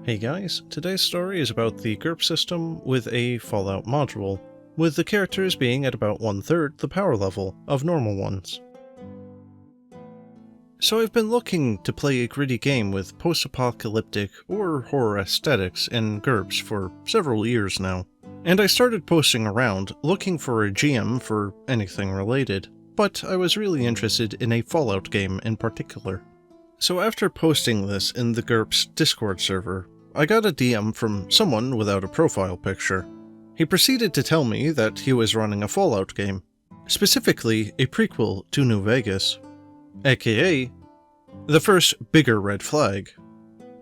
Hey guys, today's story is about the GURP system with a Fallout module, with the characters being at about 1/3 the power level of normal ones. So I've been looking to play a gritty game with post-apocalyptic or horror aesthetics in GURPS for several years now, and I started posting around looking for a GM for anything related, but I was really interested in a Fallout game in particular. So after posting this in the GURPS Discord server, I got a DM from someone without a profile picture. He proceeded to tell me that he was running a Fallout game, specifically a prequel to New Vegas, aka the first bigger red flag.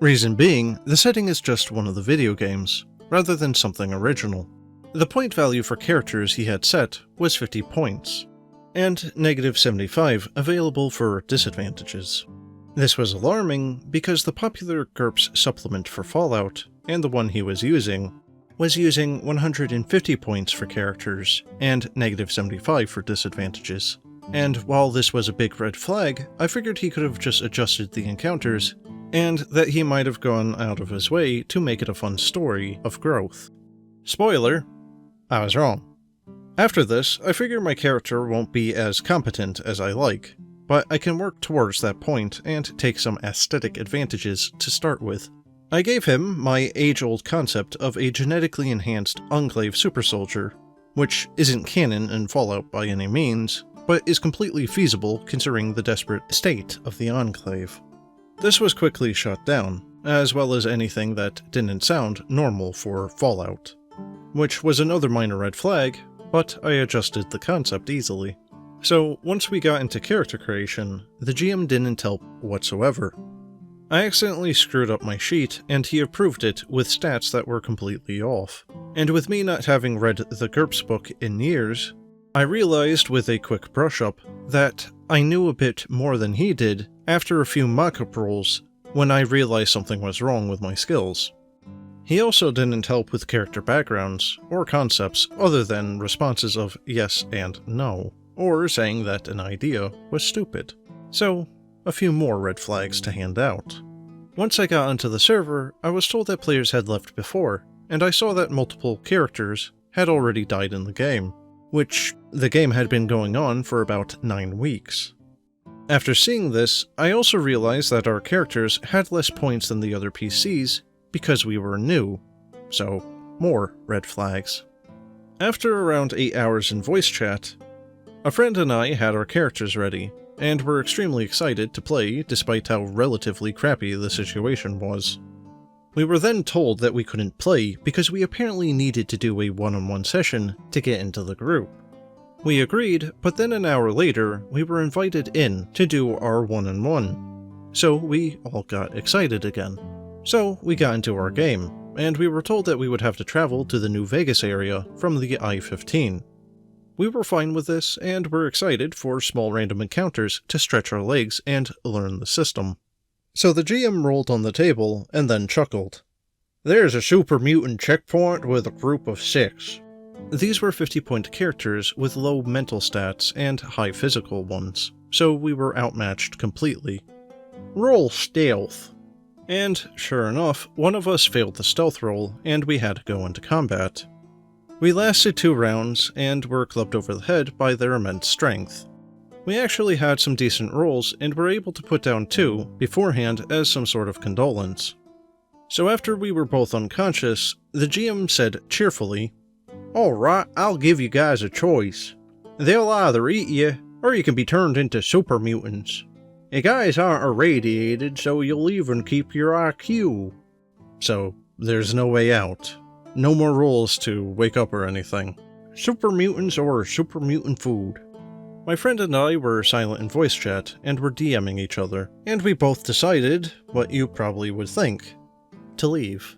Reason being, the setting is just one of the video games, rather than something original. The point value for characters he had set was 50 points, and -75 available for disadvantages. This was alarming because the popular GURPS supplement for Fallout, and the one he was using 150 points for characters and -75 for disadvantages. And while this was a big red flag, I figured he could have just adjusted the encounters, and that he might have gone out of his way to make it a fun story of growth. Spoiler, I was wrong. After this, I figure my character won't be as competent as I like, but I can work towards that point and take some aesthetic advantages to start with. I gave him my age-old concept of a genetically enhanced Enclave super soldier, which isn't canon in Fallout by any means, but is completely feasible considering the desperate state of the Enclave. This was quickly shut down, as well as anything that didn't sound normal for Fallout, which was another minor red flag, but I adjusted the concept easily. So once we got into character creation, the GM didn't help whatsoever. I accidentally screwed up my sheet, and he approved it with stats that were completely off. And with me not having read the GURPS book in years, I realized with a quick brush-up that I knew a bit more than he did after a few mock-up rolls when I realized something was wrong with my skills. He also didn't help with character backgrounds or concepts other than responses of yes and no, or saying that an idea was stupid. So, a few more red flags to hand out. Once I got onto the server, I was told that players had left before, and I saw that multiple characters had already died in the game, which the game had been going on for about 9 weeks. After seeing this, I also realized that our characters had less points than the other PCs because we were new, so more red flags. After around 8 hours in voice chat, a friend and I had our characters ready, and were extremely excited to play despite how relatively crappy the situation was. We were then told that we couldn't play because we apparently needed to do a one-on-one session to get into the group. We agreed, but then an hour later, we were invited in to do our one-on-one. So we all got excited again. So we got into our game, and we were told that we would have to travel to the New Vegas area from the I-15. We were fine with this, and were excited for small random encounters to stretch our legs and learn the system. So the GM rolled on the table, and then chuckled. "There's a super mutant checkpoint with a group of 6. These were 50-point characters with low mental stats and high physical ones, so we were outmatched completely. Roll stealth. And sure enough, one of us failed the stealth roll, and we had to go into combat. We lasted 2 rounds, and were clubbed over the head by their immense strength. We actually had some decent rolls, and were able to put down 2 beforehand as some sort of condolence. So after we were both unconscious, the GM said cheerfully, "Alright, I'll give you guys a choice. They'll either eat you, or you can be turned into super mutants. You guys aren't irradiated, so you'll even keep your IQ. So, there's no way out. No more rolls to wake up or anything. Super mutants or super mutant food." My friend and I were silent in voice chat, and were DMing each other, and we both decided, what you probably would think, to leave.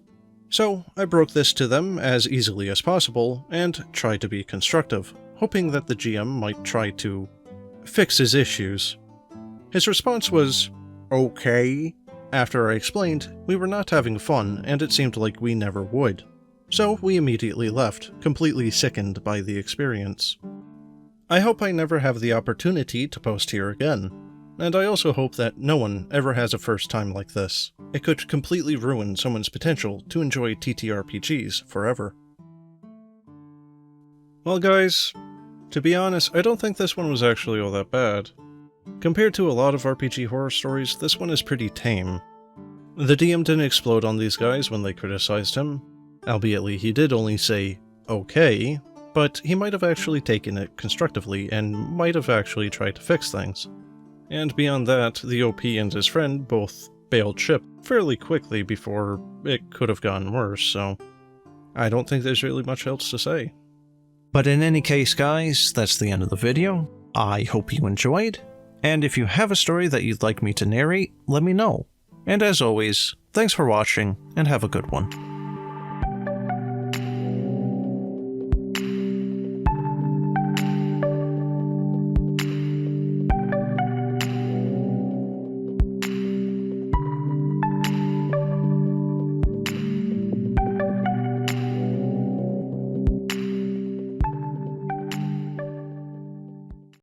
So, I broke this to them as easily as possible, and tried to be constructive, hoping that the GM might try to fix his issues. His response was, "Okay," after I explained we were not having fun, and it seemed like we never would. So we immediately left, completely sickened by the experience. I hope I never have the opportunity to post here again. and I also hope that no one ever has a first time like this. It could completely ruin someone's potential to enjoy TTRPGs forever. Well guys, to be honest, I don't think this one was actually all that bad. Compared to a lot of RPG horror stories, this one is pretty tame. The DM didn't explode on these guys when they criticized him, albeit he did only say, okay, but he might have actually taken it constructively and might have actually tried to fix things. And beyond that, the OP and his friend both bailed ship fairly quickly before it could have gotten worse, so I don't think there's really much else to say. But in any case guys, that's the end of the video. I hope you enjoyed, and if you have a story that you'd like me to narrate, let me know. And as always, thanks for watching, and have a good one.